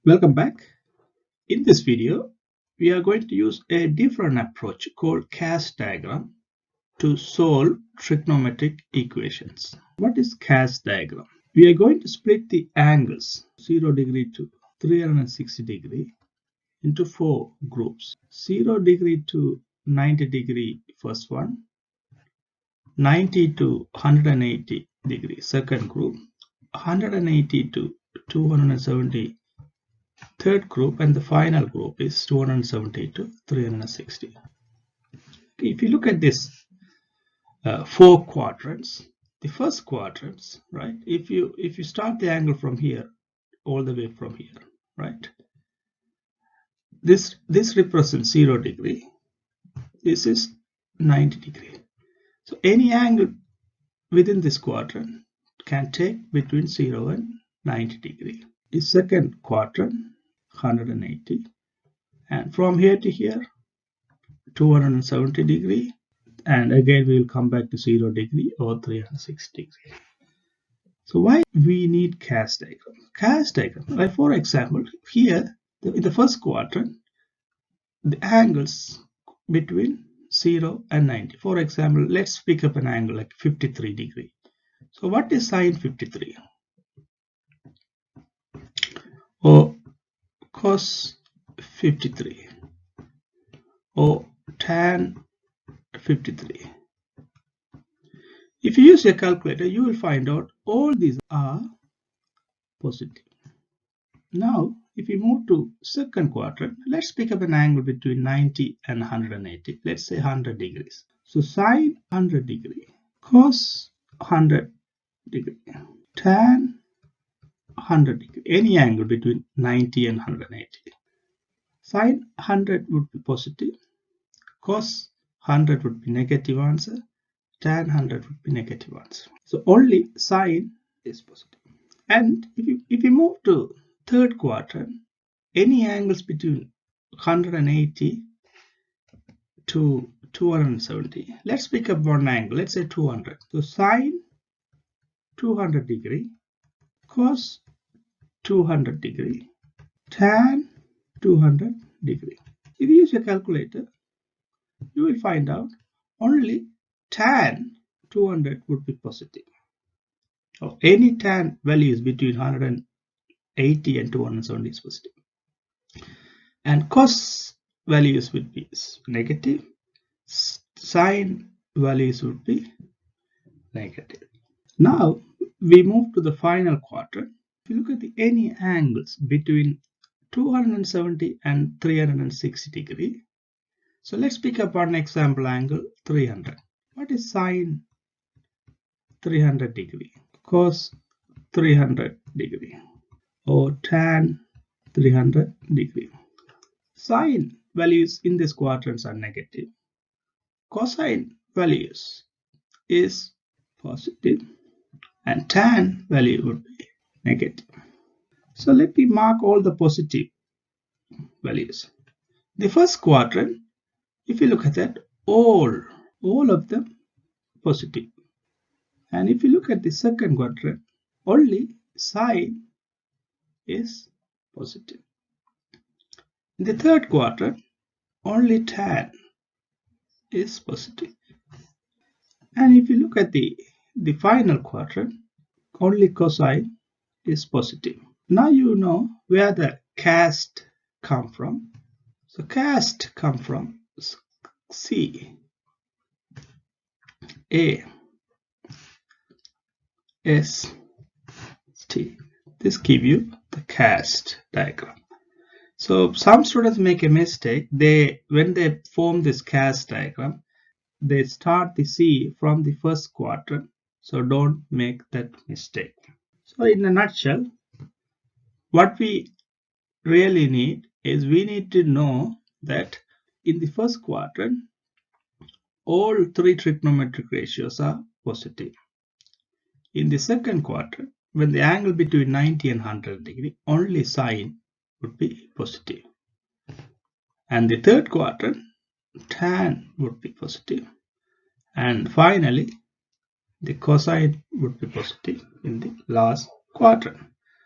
Welcome back. In this video, we are going to use a different approach called cast diagram to solve trigonometric equations. What is cast diagram? We are going to split the angles 0 degree to 360 degree into 4 groups. 0 degree to 90 degree first one, 90 to 180 degree second group, 180 to 270 third group, and the final group is 270 to 360. If you look at this 4 quadrants, the first quadrants, right? If you start the angle from here all the way from here, right? This represents 0 degree. This is 90 degree. So any angle within this quadrant can take between 0 and 90 degree. The second quadrant 180, and from here to here 270 degree, and again we will come back to 0 degree or 360 degree. So why we need cast diagram? Cast diagram, like for example, here in the first quadrant, the angles between 0 and 90. For example, let's pick up an angle like 53 degree. So what is sine 53? Or cos 53 or tan 53. If you use a calculator, you will find out all these are positive. Now, if we move to second quadrant, let's pick up an angle between 90 and 180. Let's say 100 degrees. So sine 100 degree, cos 100 degree, tan 100 degree, any angle between 90 and 180. Sine 100 would be positive, cos 100 would be negative answer, tan 100 would be negative answer. So only sine is positive. And if you move to third quadrant, any angles between 180 to 270. Let's pick up one angle, let's say 200. So sine 200 degree, cos 200 degree, tan 200 degree. If you use your calculator, you will find out only tan 200 would be positive. So any tan values between 180 and 270 is positive. And cos values would be negative, sine values would be negative. Now we move to the final quadrant. If you look at any angles between 270 and 360 degree, so let's pick up one example angle 300. What is sine 300 degree, cos 300 degree, or tan 300 degree? Sine values in these quadrants are negative. Cosine values is positive, and tan value would be negative. So let me mark all the positive values. The first quadrant, if you look at that, all of them positive. And if you look at the second quadrant, only sine is positive. In the third quadrant, only tan is positive. And if you look at the final quadrant, only cosine is positive. Now you know where the cast come from. So cast come from C, A, S, T. This gives you the cast diagram. So some students make a mistake. When they form this cast diagram, they start the C from the first quadrant. So don't make that mistake. So in a nutshell, what we really need is we need to know that in the first quadrant, all 3 trigonometric ratios are positive. In the second quadrant, when the angle between 90 and 100 degree, only sine would be positive. And the third quadrant, tan would be positive. And finally, the cosine would be positive in the last quadrant.